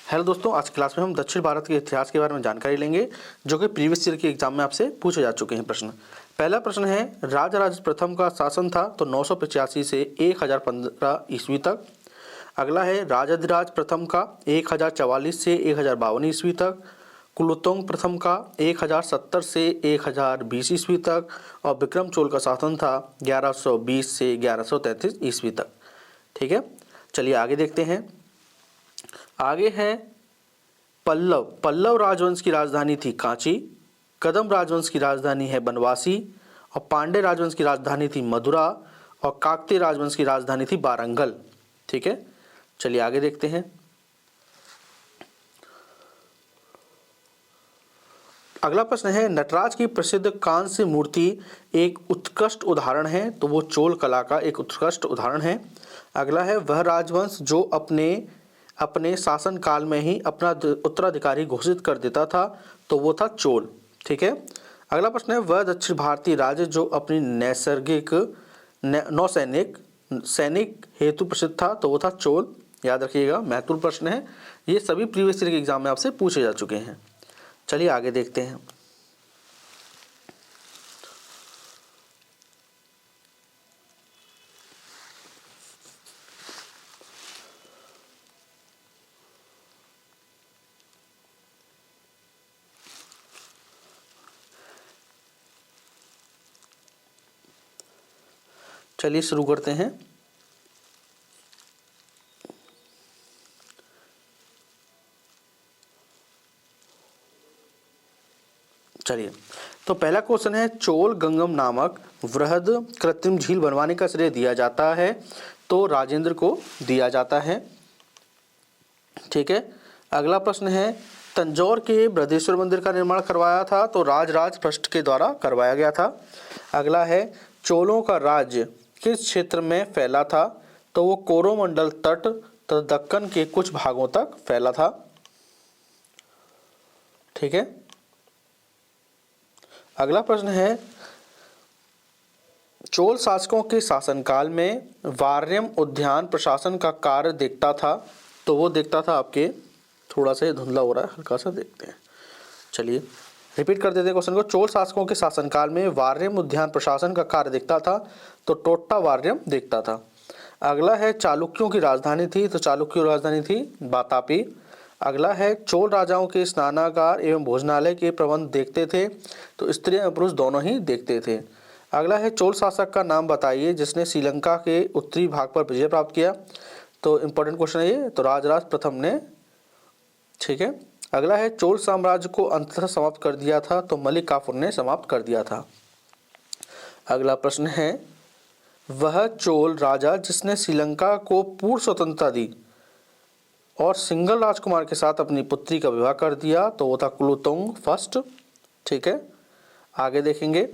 Hello दोस्तों, आज class में हम दक्षिण भारत के इतिहास के बारे में जानकारी लेंगे जो कि प्रीवियस ईयर के एग्जाम में आपसे पूछे जा चुके हैं प्रश्न। पहला प्रश्न है, राजराज प्रथम का शासन था तो 985 से 1015 ईस्वी तक। अगला है, राजाधिराज प्रथम का 1044 से 1052 ईस्वी तक। कुलोत्तुंग प्रथम का 1070 से 1020 ईस्वी तक। और विक्रम चोल का शासन था 1120 से 1133 ईस्वी तक। ठीक है, चलिए आगे देखते हैं। आगे है पल्लव राजवंश की राजधानी थी कांची। कदम राजवंश की राजधानी है बनवासी। और पांड्य राजवंश की राजधानी थी मदुरा। और काकतीय राजवंश की राजधानी थी वारंगल। ठीक है, चलिए आगे देखते हैं। अगला प्रश्न है, नटराज की प्रसिद्ध कांस्य मूर्ति एक उत्कृष्ट उदाहरण है, तो वो चोल कला का एक उत्कृष्ट उदाहरण है। अगला है, वह राजवंश जो अपने शासन काल में ही अपना उत्तराधिकारी घोषित कर देता था, तो वो था चोल। ठीक है, अगला प्रश्न है, वह दक्षिण भारतीय राज्य जो अपनी नैसर्गिक सैनिक हेतु प्रसिद्ध था, तो वो था चोल। याद रखिएगा, महत्वपूर्ण प्रश्न है, ये सभी प्रीवियस ईयर के एग्जाम में आपसे पूछे जा चुके हैं। चलिए आगे देखते हैं। चलिए शुरू करते हैं। चलिए, तो पहला क्वेश्चन है, चोल गंगम नामक वृहद कृत्रिम झील बनवाने का श्रेय दिया जाता है, तो राजेंद्र को दिया जाता है। ठीक है, अगला प्रश्न है, तंजौर के बृहदेश्वर मंदिर का निर्माण करवाया था, तो राजराज पृष्ठ के द्वारा करवाया गया था। अगला है, चोलों का राज्य किस क्षेत्र में फैला था, तो वो कोरोमंडल तट तथा दक्कन के कुछ भागों तक फैला था। ठीक है, अगला प्रश्न है, चोल शासकों के शासनकाल में वार्यम उद्यान प्रशासन का कार्य देखता था, तो वो देखता था आपके, थोड़ा सा धुंधला हो रहा है, हल्का सा देखते हैं। चलिए रिपीट कर देते हैं क्वेश्चन को। चोल शासकों के शासनकाल में वार्यम उद्यान प्रशासन का कार्य देखता था, तो टोट्टा वार्यम देखता था। अगला है, चालुक्यों की राजधानी थी, तो चालुक्यों की राजधानी थी वातापी। अगला है, चोल राजाओं के स्नानागार एवं भोजनालय के प्रबंध देखते थे, तो स्त्री एवं पुरुष दोनों ही देखते थे। अगला है, चोल शासक का नाम बताइए जिसने श्रीलंका के उत्तरी भाग पर विजय प्राप्त किया, तो इंपॉर्टेंट क्वेश्चन है ये, तो राजराज प्रथम ने। ठीक है, अगला है, चोल साम्राज्य को अंततः समाप्त कर दिया था, तो मलिक काफूर ने समाप्त कर दिया था। अगला प्रश्न है, वह चोल राजा जिसने श्रीलंका को पूर्ण स्वतंत्रता दी और सिंगल राजकुमार के साथ अपनी पुत्री का विवाह कर दिया, तो वो था कुलोत्तुंग फर्स्ट। ठीक है, आगे देखेंगे।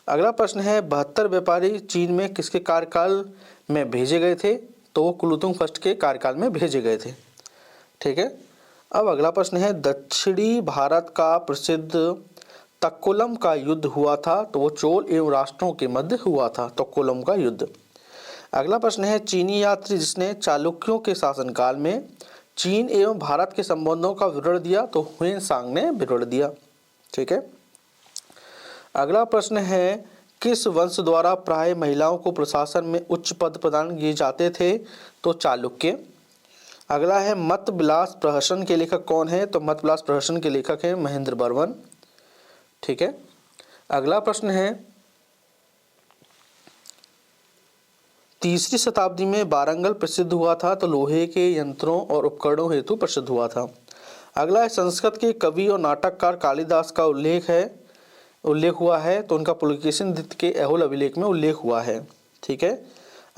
अगला प्रश्न है, 72 व्यापारी चीन में किसके कार्यकाल में भेजे गए थे, तो वो कुलोत्तुंग फर्स्ट के कार्यकाल में भेजे गए थे। ठीक है, अब अगला प्रश्न है, दक्षिणी भारत का प्रसिद्ध तक्कोलम का युद्ध हुआ था, तो वो चोल एवं राष्ट्रों के मध्य हुआ था, तक्कोलम का युद्ध। अगला प्रश्न है, चीनी यात्री जिसने चालुक्यों के शासनकाल में चीन एवं भारत के संबंधों का विवरण दिया, तो हुएन ने विवरण दिया। ठीक है, अगला प्रश्न है, किस वंश द्वारा प्राय महिलाओं को प्रशासन में उच्च पद प्रदान किए जाते थे, तो चालुक्य। अगला है, मत विलास प्रहसन के लेखक कौन है, तो मत विलास प्रहसन के लेखक हैं महेंद्र बर्मन। ठीक है, अगला प्रश्न है, 3री शताब्दी में वारंगल प्रसिद्ध हुआ था, तो लोहे के यंत्रों और उपकरणों हेतु प्रसिद्ध हुआ था। अगला है, संस्कृत के कवि और नाटककार कालिदास का उल्लेख हुआ है, तो उनका पुलकेशिन द्वितीय के ऐहोल अभिलेख में उल्लेख हुआ है। ठीक है,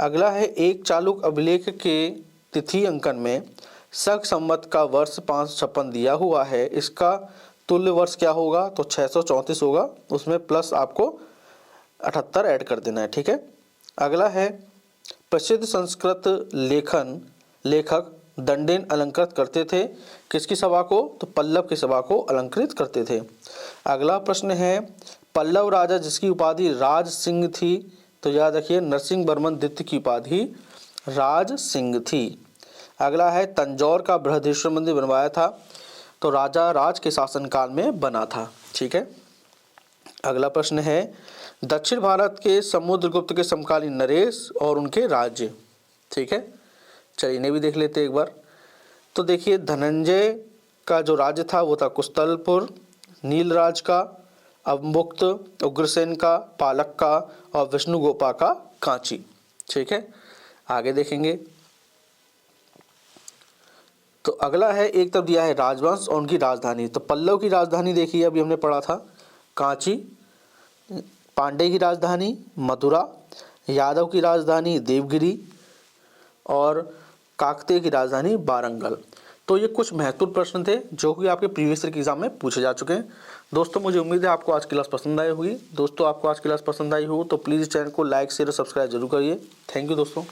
अगला है, एक चालुक अभिलेख के तिथि अंकन में शक संवत का वर्ष 556 दिया हुआ है, इसका तुल्य वर्ष क्या होगा, तो 634 होगा, उसमें प्लस आपको 78 ऐड कर देना है। ठीक है, अगला है, प्रसिद्ध संस्कृत लेखक दंडेन अलंकृत करते थे किसकी सभा को, तो पल्लव की सभा को अलंकृत करते थे। अगला प्रश्न है, पल्लव राजा जिसकी उपाधि राज सिंह थी, तो याद रखिए नरसिंह वर्मन द्वितीय की उपाधि राज सिंह थी। अगला है तंजौर का बृहदेश्वर मंदिर बनवाया था, तो राजा राज के शासनकाल में बना था। ठीक है। अगला प्रश्न है दक्षिण भारत के समुद्रगुप्त के समकालीन नरेश और उनके राज्य। ठीक है, चलिए इन्हें भी देख लेते हैं एक बार। तो देखिए धनंजय का जो राज्य था वो था कुस्तलपुर, नीलराज का अवमुक्त, उग्रसेन का पालक का और विष्णुगोपा का कांची। ठीक है, आगे देखेंगे। तो अगला है एक तरफ दिया है राजवंश और उनकी राजधानी। तो पल्लव की राजधानी देखिए अभी हमने पढ़ा था कांची, पांडे की राजधानी मथुरा, यादव की राजधानी देवगिरी और काकतीय की राजधानी वारंगल। तो ये कुछ महत्वपूर्ण प्रश्न थे जो कि आपके प्रीवियस ईयर के एग्जाम में पूछे जा चुके हैं। दोस्तों मुझे उम्मीद है आपको आज की क्लास पसंद आई होगी। दोस्तों आपको आज की क्लास पसंद आई हो तो प्लीज़ चैनल को लाइक शेयर और सब्सक्राइब जरूर करिए। थैंक यू दोस्तों।